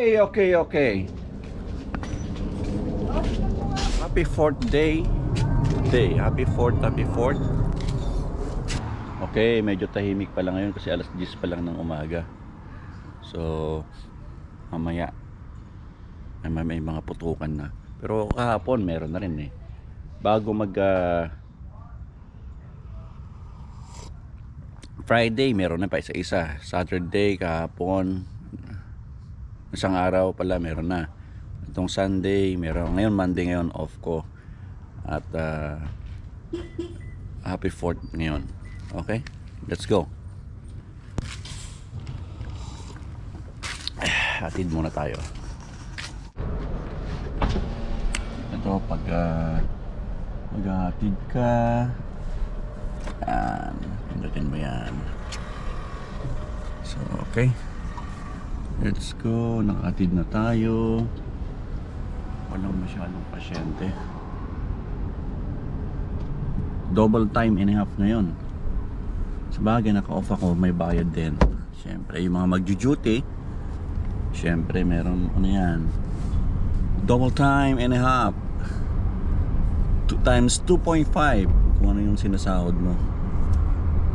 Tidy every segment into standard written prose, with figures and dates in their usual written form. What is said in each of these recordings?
Okay. Happy 4th day. Happy 4th. Okay, medyo tahimik pa lang ngayon kasi alas 10 pa lang ng umaga. So, mamaya may mga putukan na. Pero kahapon meron na rin eh. Bago mag Friday meron na pa isa-isa. Saturday kahapon, isang araw pala meron na. Itong Sunday meron. Ngayon Monday, ngayon off ko. At happy 4th ngayon. Okay, let's go. Hatid muna tayo. Ito pag maghahatid ka, yan, pindutin mo yan. So okay, let's go. Nakahatid na tayo. Walang masyadong pasyente. Double time and a half ngayon. Sabagay naka-off ako, may bayad din. Siyempre yung mga magjo-duty, siyempre meron ano yan, double time and a half, 2 times 2.5 kung ano yung sinasahod mo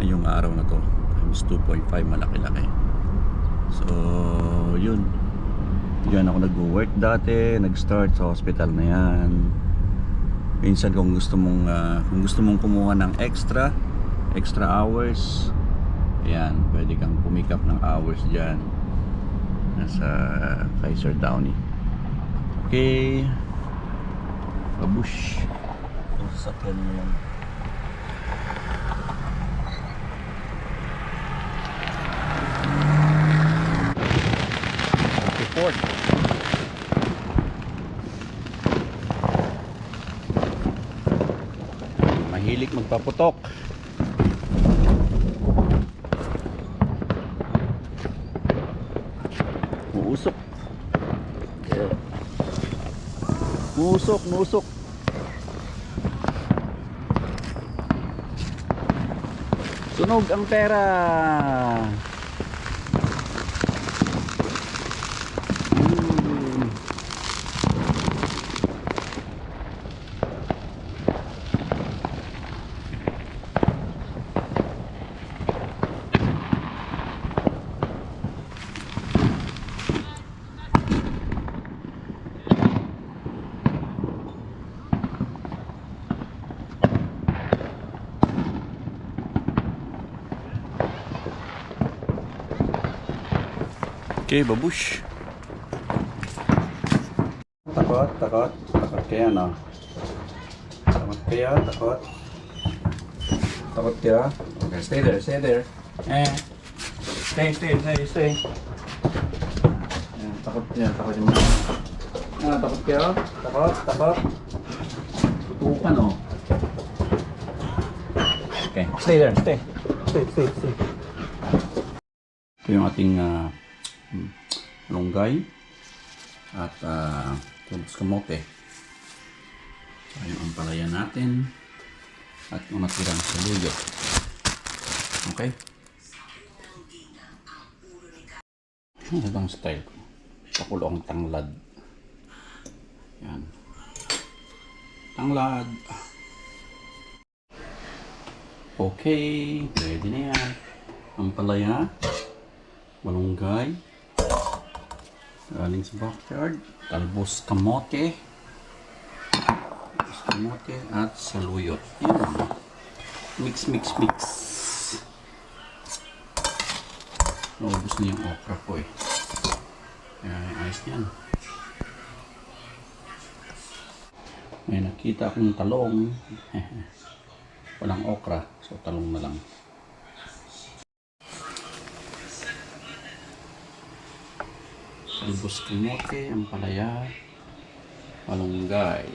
ngayong araw na to, times 2.5, malaki-laki. So yun, diyan ako nag-work dati, nag-start sa hospital na yan. Minsan kung gusto mong kumuha ng extra hours, ayan, pwede kang pumikap ng hours dyan nasa Kaiser Downey. Okay, babush sasakyan mo yan. Okay, Ford. Mahilig magpaputok. Muusok. Yeah. Muusok. Sunog ang pera. Okay, babush. Takot kaya no. Takot kaya. Okay, stay there. Stay. Takot mo. Takot kaya. Takot. Tutukan oh. Okay, stay there. Stay. Ito yung ating longgay at tulos kamote. So yung ampalaya natin at mga tirang saluyot. Okay, ito ang style ko, pakulo ang tanglad. Yan, tanglad. Okay, ready na yan. Ampalaya, malunggay galing sa backyard, talbos kamote at saluyot. Yan, mix. Naubos na yung okra ko eh, kaya ayos yan. May nakita akong talong. Walang okra, so talong na lang. Talbos kamote, ampalaya, malunggay,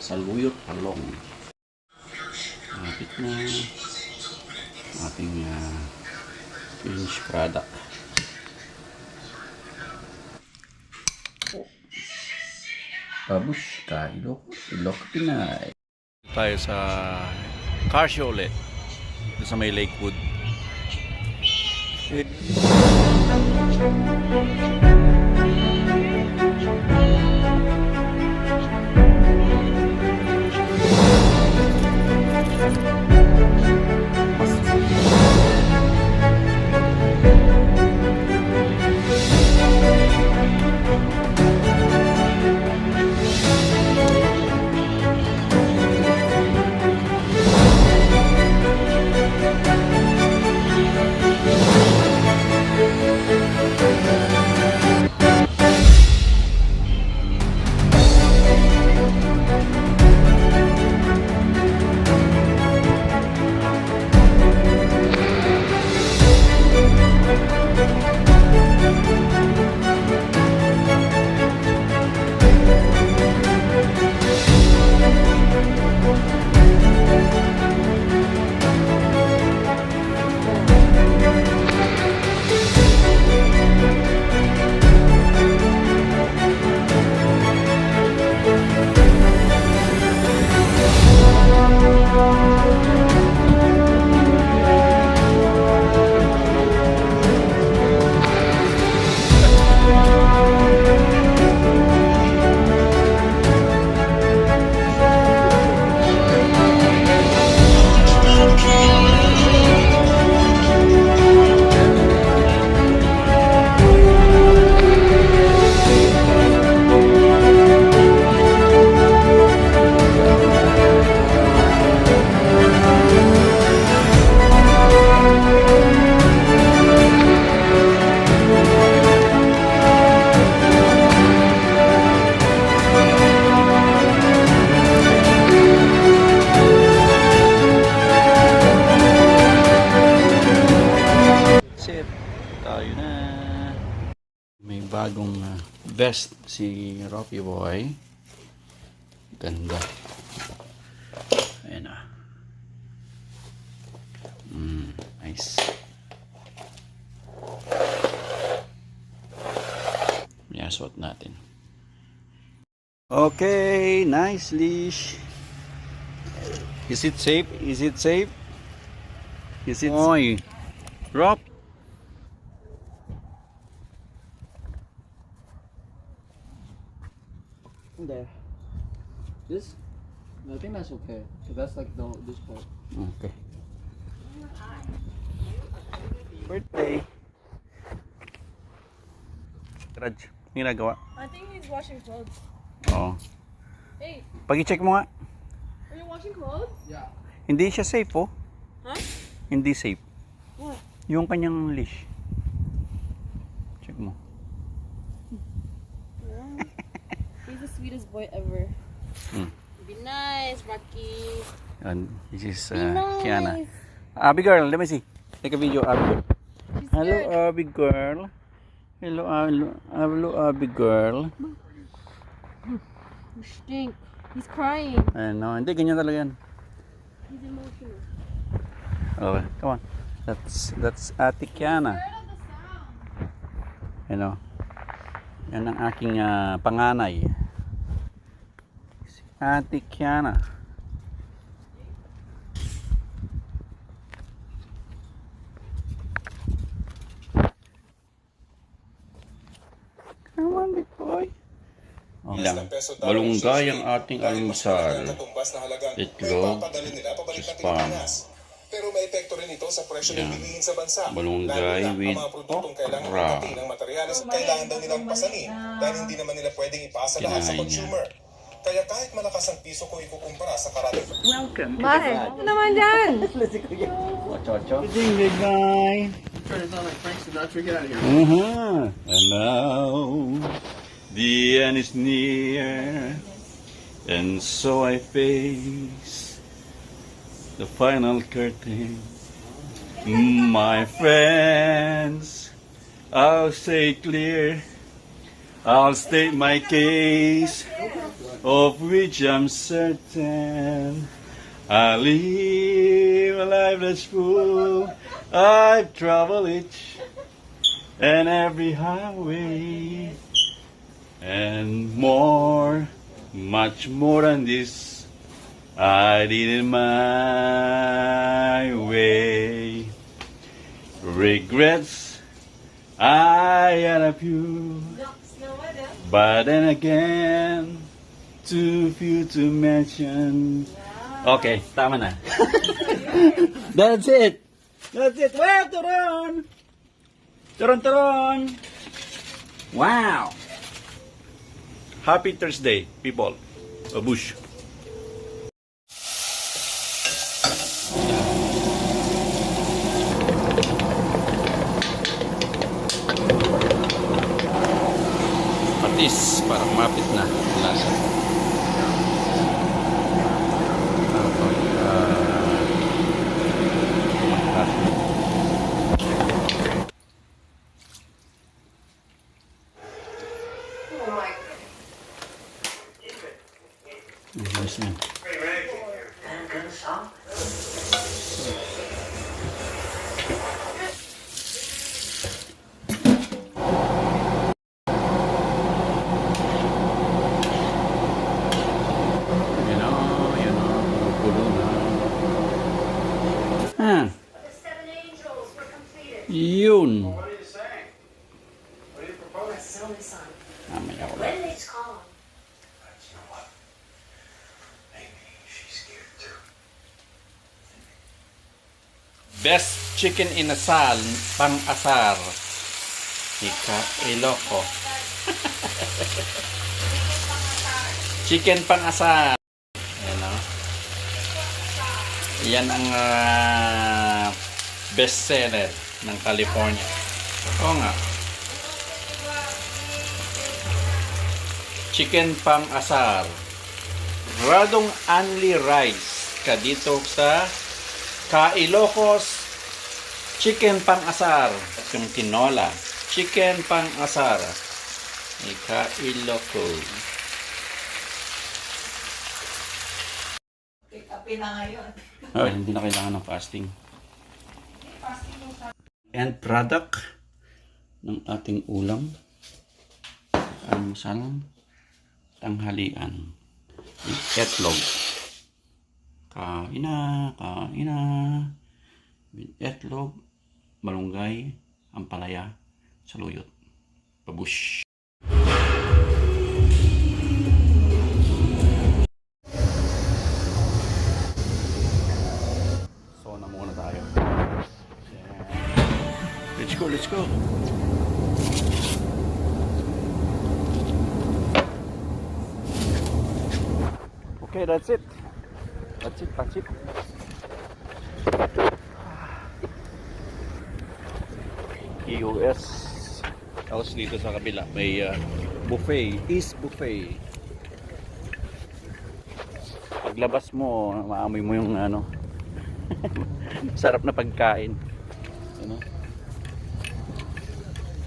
saluyot, talong. Lapit na ating finished product. Babush ka, Ilok Pinay. Tayo sa car show ulit sa may Lakewood. best si Rocky Boy. Ganda. Ayan na. Nice. Yasot natin. Okay, nice leash. Is it safe? Is it safe? Is it? Oy, drop. There. This? I think that's okay. So that's like this part. Okay. Birthday. Raj, ginagawa? I think he's washing clothes. Oo. Hey, Pag-check mo nga. are you washing clothes? Yeah. Hindi siya safe, oh. Huh? Hindi safe. What? Yung kanyang leash. Check mo. He's the sweetest boy ever. Be nice, Rocky. And this is Be nice. Kiana. Abby girl, let me see. Take a video, Abby girl. She's Hello, scared. Abby girl. Hello, Abby girl. You stink. He's crying. Ano, hindi, ganyan talaga yan. He's emotional. Okay, come on. That's Ate Kiana. Ano? Yan ang aking panganay. Si Ate Kiana. Come on, big boy. Ilang malunggay ang ating almusal. Itlog, spam. Pero may epekto rin ito sa presyo ng bilihin sa bansa. Malunggay with mga produktong kailangan okra. magdating ng materyales kailangan daw nilang pasanin dahil hindi naman nila pwedeng ipasa lahat sa Kinain niya. consumer. Kaya kahit malakas ang piso kung ikukumpara sa karating Mare, ano naman dyan? Ocho. Good night. Turn it on like Frank Sinatra. Get out of here. And now the end is near, and so I face the final curtain. My friends, I'll say clear, I'll state my case, of which I'm certain. I live a life that's full. I've traveled each and every highway, and more, much more than this, I did it my way. Regrets, I had a few, but then again, too few to mention. Okay, tama na. That's it. That's it. Wow, turon! Turon! Wow! Happy Thursday, people. Abush. Patis, parang mapit na. Lasa. Nice man. Pulo na. Ah, The seven angels were completed. yun. What are you saying? What are you proposing? Let's sell this on. Mamaya ko lang. When it's calm. You know what? Maybe she's scared too. Best chicken inasal, pang-asar. Ika, Iloco. Chicken pang-asar. Ayan o. Yan ang best seller ng California. Oo nga. Chicken pang-asar. Radong Only Rice ka dito sa Ilocos. Chicken pang-asar. Yung tinola. Chicken pang-asar. Ika Iloko. Oh, hindi na kailangan ng fasting. End product ng ating ulam. Almusal, tanghalian. Itlog. Kain na. Itlog, malunggay, ampalaya, saluyot. Pabush. So na muna tayo. Let's go. Okay, that's it. EOS. Tapos dito sa kabila may buffet, East Buffet. Paglabas mo, maamoy mo yung ano. Sarap na pagkain. Ano?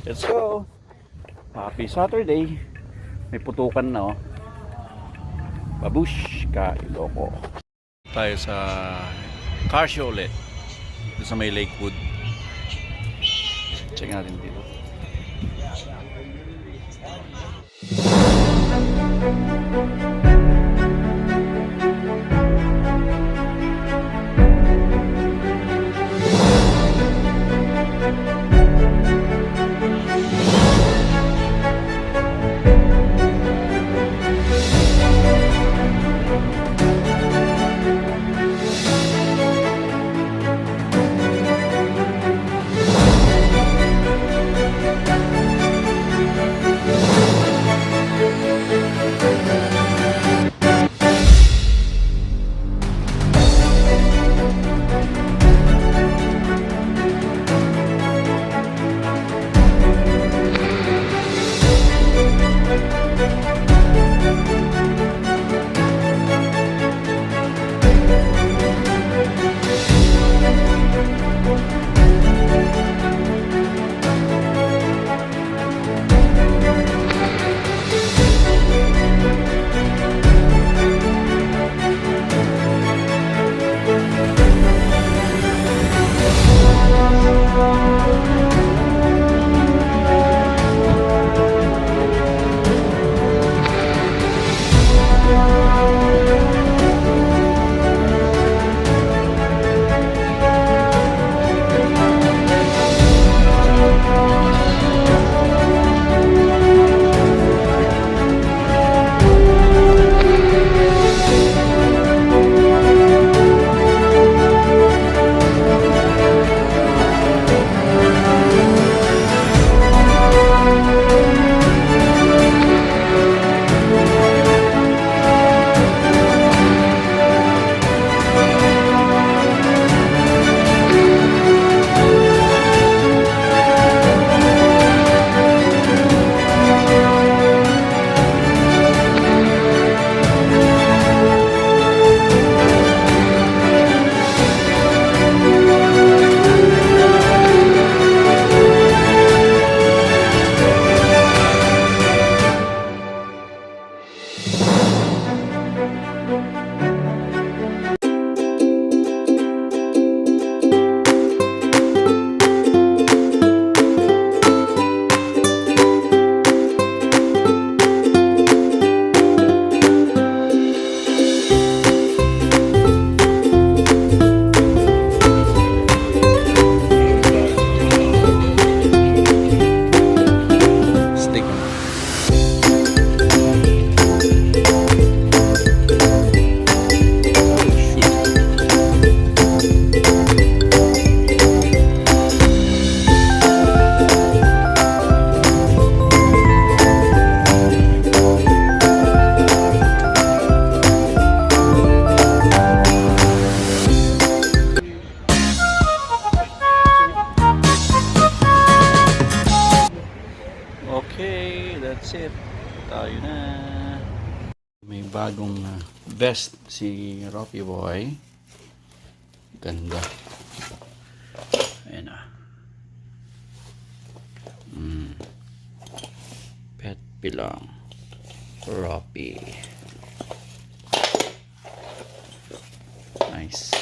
Let's go. Happy Saturday. May putukan na oh. Babush ka Iloko. Tayo sa car show ulit. Dito sa may Lakewood. Check natin dito. Tayo na. May bagong vest si Rocky Boy. Ganda. Ayan na. Pet Rapi lang. Rapi. Nice.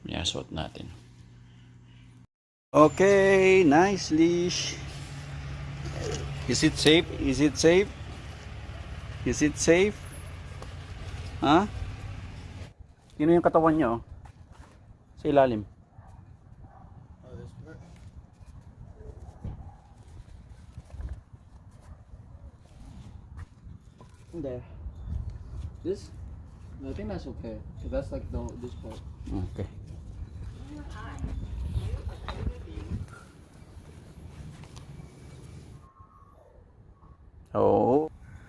Yasot natin. Okay, nice leash. Is it safe? Is it safe? Is it safe? Ha? Yun yung katawan niya, oh. Sa ilalim. There. This? I think that's okay. So that's like this part. Okay. Oo.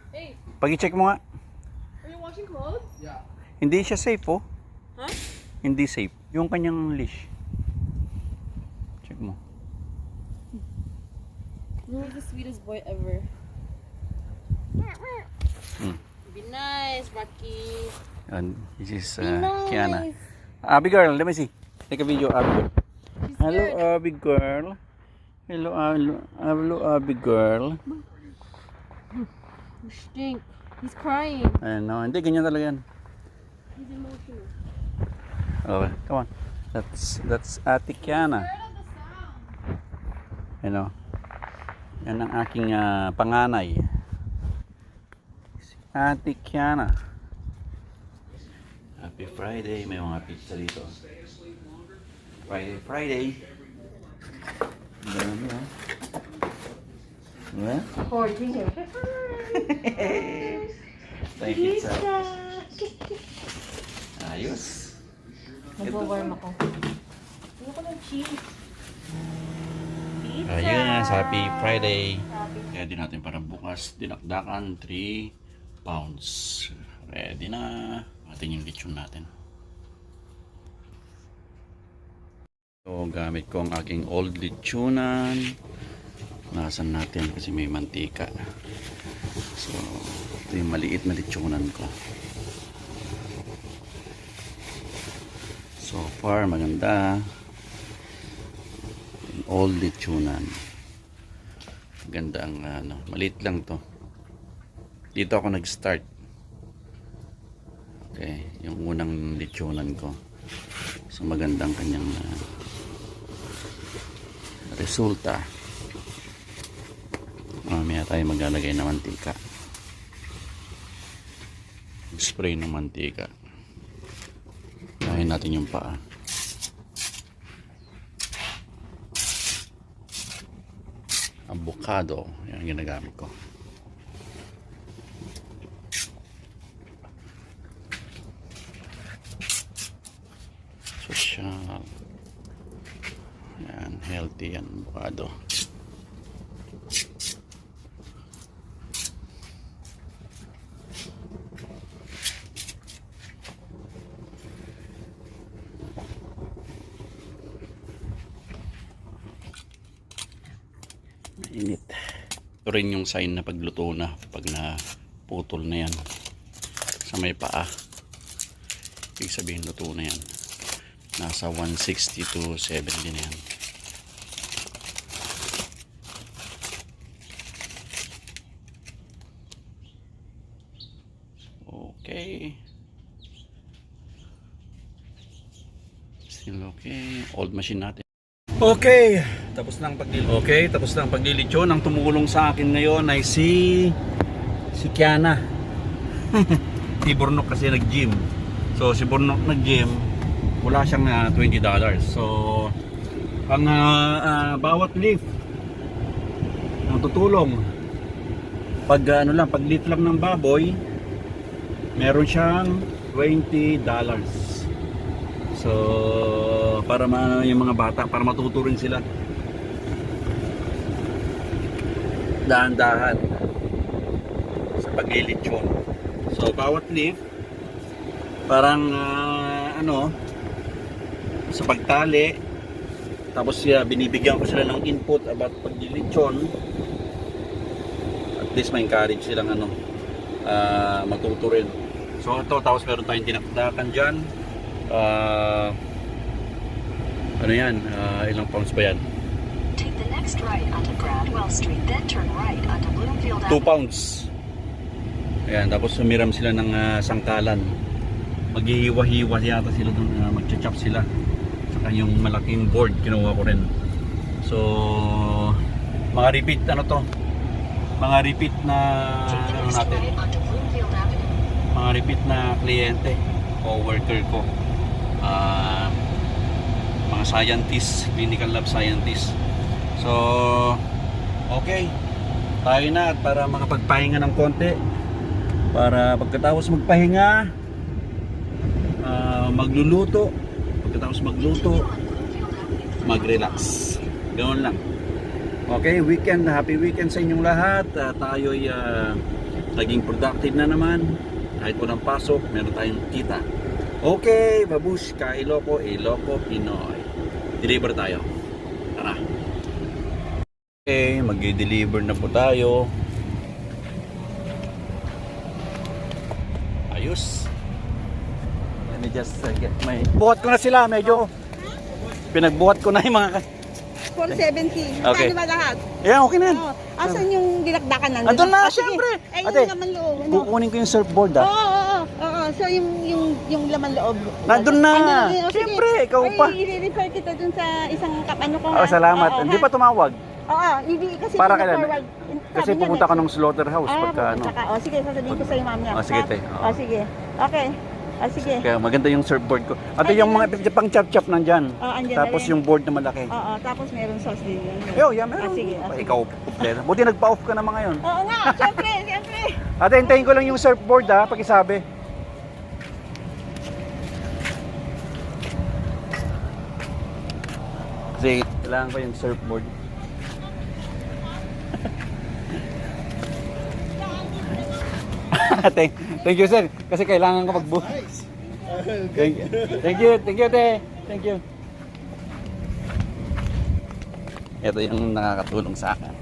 Hey, Pag-i-check mo nga. are you washing clothes? Yeah. Hindi siya safe, oh. Huh? Hindi safe. Yung kanyang leash. Check mo. You're the sweetest boy ever. Be nice, Rocky. And this is Be nice. Kiana. Abby girl, let me see. Take a video, Abby girl. She's Hello, scared. Abby girl. Hello, Abby girl. You stink. He's crying. Ayan, no. Hindi, ganyan talaga yan. He's emotional. Okay, come on. That's Ate Kiana. Ano? Yan ang aking panganay. Si Ate Kiana. Happy Friday. May mga pizza dito. Friday. Ganun yun. Diba? Tayo pizza. Ayos. Nagwa-warm ako. Ayoko ng cheese. Pizza. Ayun, happy Friday. Kaya din natin para bukas dinakdakan 3 pounds. Ready na. Atin yung lechon natin. So, gamit ko ang aking old lechonan. Nasan natin kasi may mantika. So, ito yung maliit na lechonan ko. So far, maganda. Yung old lechonan. Ganda ang maliit lang to. Dito ako nag-start. Okay, yung unang lechonan ko. So magandang kanyang resulta. Mamaya tayo maglalagay ng mantika. Spray ng mantika. Kain natin yung paa. Avocado. Yan ang ginagamit ko. Social. Yan. Healthy yan. Avocado. Init. Ito rin yung sign na pagluto na pag naputol na yan sa may paa. Ibig sabihin luto na yan. Nasa 160 to 70 na yan. Okay. Still okay. Old machine natin. Okay, tapos na ang paglilitsyon. Ang tumulong sa akin ngayon ay si Kiana. Si Burnok kasi nag-gym. So si Burnok nag-gym, wala siyang $20. So ang bawat lift ang tutulong pag pag lift lang ng baboy, meron siyang $20. So para yung mga bata, para matuto rin sila dahan-dahan sa paglilitsyon. So bawat lift parang sa pagtali, tapos binibigyan ko sila ng input about paglilitsyon. At least ma-encourage silang matuto rin. So ito, tapos meron tayong dinakdakan dyan. Ano yan? Ilang pounds ba yan? Take the next right onto Gradwell Street, then turn right onto Bloomfield 2 pounds. Ayan, tapos sumiram sila ng sangkalan. Maghihiwa-hiwa yata sila doon, magcha-chop sila. Saka yung malaking board, kinuha ko rin. So, mga repeat, ano to? Mga repeat na, Take the ano next natin? right onto Bloomfield Avenue. Mga repeat na kliyente o worker ko. Mga scientists, clinical lab scientists. So, okay. Tayo na at para makapagpahinga ng konti. Para pagkatapos magpahinga, magluluto. Pagkatapos magluto, mag-relax. Ganoon lang. Okay, weekend, happy weekend sa inyong lahat. Tayo'y naging productive na naman. Kahit walang pasok, meron tayong kita. Okay, babush ka, Iloco, Pinoy. Deliver tayo. Tara. Okay, mag-deliver na po tayo. Ayos. Let me just get my... Buhat ko na sila, medyo. Pinagbuhat ko na yung mga... 470. Okay. Magkano ba lahat? Ayan, okay na yan. Oo. Asan yung dinakdakan nandun? Andun na, Ah, sige. syempre. Eh, Ate, yung laman loob. Ano? kukunin ko yung surfboard Oo, oo, oo. So, yung laman loob. Nandun na. Andun na. Oh, sige. Siyempre, ikaw pa. Ay, i-refer kita dun sa isang ano ko. Oh, salamat. Oo, Hindi ha? pa tumawag. Oo, hindi kasi Para kailan? forward. Kasi pupunta ka ng slaughterhouse pagka ano. Oh, sige, sasabihin ko sa'yo mamaya. Oh, sige, Ha? te. Oo. Oh, sige. Okay. Oh, sige. Kaya maganda yung surfboard ko. At Ay, yung ganun. mga pang chop-chop nandyan. Oh, andyan Tapos na rin. yung board na malaki. Oo, tapos meron sauce din yun. Yo, yeah, meron. Ah, sige. Ah, sige. Ikaw, buti nagpa-off ka naman ngayon. Oo nga, syempre, syempre. Ate, hintayin ko lang yung surfboard ha, pakisabi. Kasi kailangan ko yung surfboard. thank you sir, kasi kailangan ko magbuhat. Thank you, te. Thank you. Ito yung nakakatulong sa akin.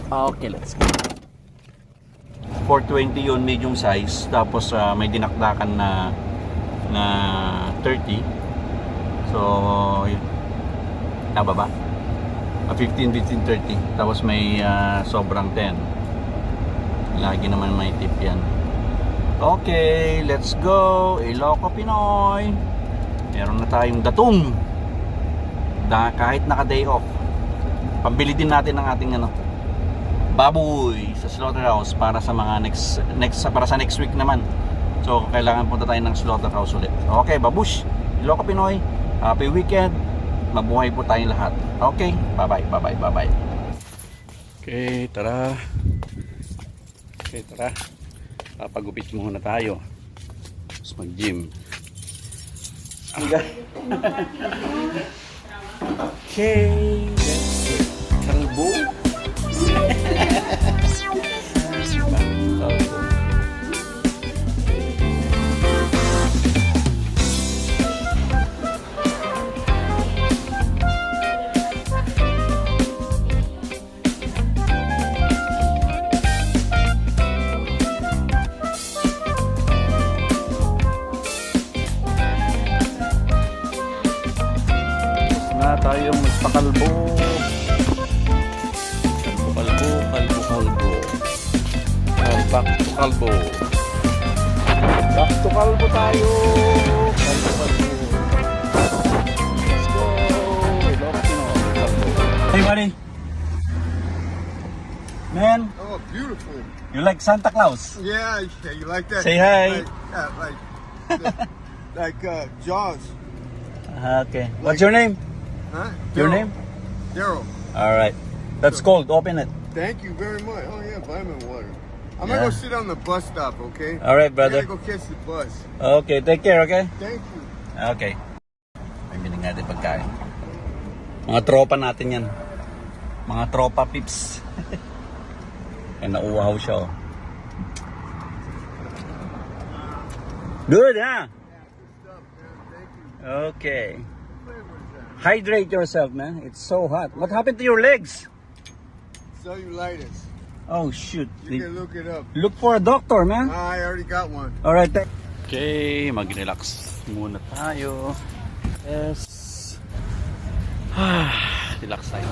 Okay, let's go. 420 yun, medium size. Tapos may dinakdakan na 30. So, tama ba? 15, 30. Tapos may sobrang 10. Lagi naman may tip yan. Okay, let's go. Iloco, Pinoy. Meron na tayong datong. Kahit naka-day off. Pambili din natin ng ating baboy sa slaughterhouse para sa mga next week naman. So kailangan punta tayo ng slaughterhouse ulit. Okay, babush. Iloco, Pinoy. Happy weekend. Mabuhay po tayong lahat. Okay, bye-bye. Okay, tara. Papagupit muna tayo. Tapos mag-gym. Okay, let's go. Kalbo. Na tayong magpakalbo. Back to kalbo. Back to kalbo tayo. Kalbo. Let's go. Hey buddy. Man, Oh, beautiful. you like Santa Claus? Yeah, you like that? Say hi. Like Jaws. Okay. What's your name? Huh? Your Daryl. name? Daryl. All right. That's cold. Open it. Thank you very much. Oh yeah, vitamin water. I'm Yeah. gonna go sit on the bus stop, okay? All right, I brother. gotta go catch the bus. Okay, take care, okay? Thank you. Okay. May biling natin pagkain. Mga tropa natin yan. Mga tropa pips. Kaya nauuhaw siya, oh. Good, huh? Okay. Hydrate yourself, man. It's so hot. What happened to your legs? Cellulitis. Oh shoot. You can look it up. Look for a doctor, man. I already got one. Alright. Okay, mag-relax muna tayo. Yes. Relax tayo.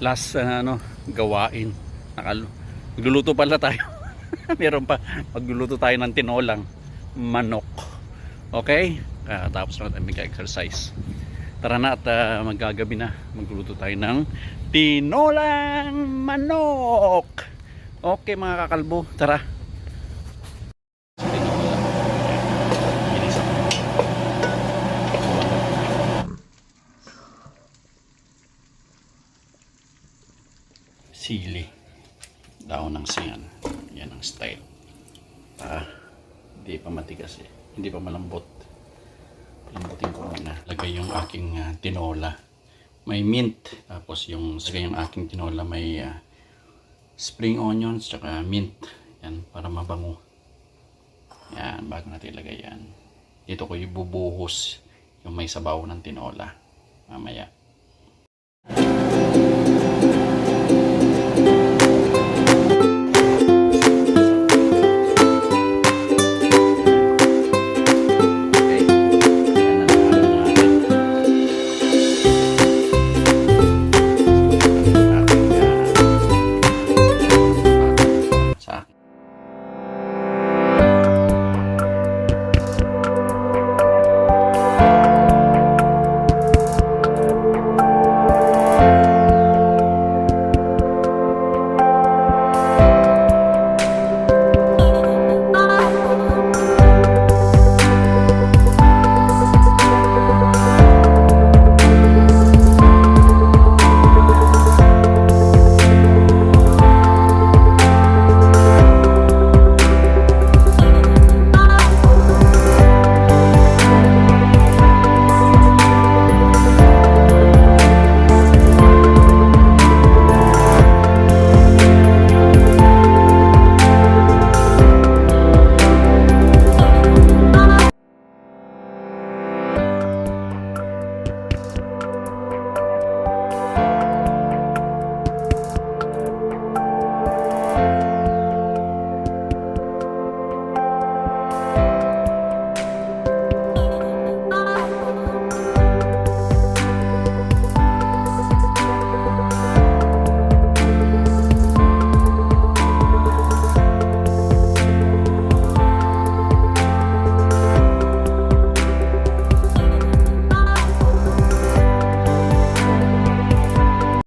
last gawain. Magluluto pala tayo. Meron pa, magluluto tayo ng tinolang manok. Okay? Tapos na natin mag-exercise. Tara na at maggagabi na. Magluluto tayo ng tinolang manok. Okay mga kakalbo, tara. Sili, daon ng siyan, yan ang style. Hindi pa matigas hindi pa malambot. Palambutin ko muna. Lagay yung aking tinola, may mint, tapos yung aking tinola may spring onions tsaka mint, yan para mabango. Yan, bago natin ilagay yan, dito ko ibubuhos yung may sabaw ng tinola mamaya.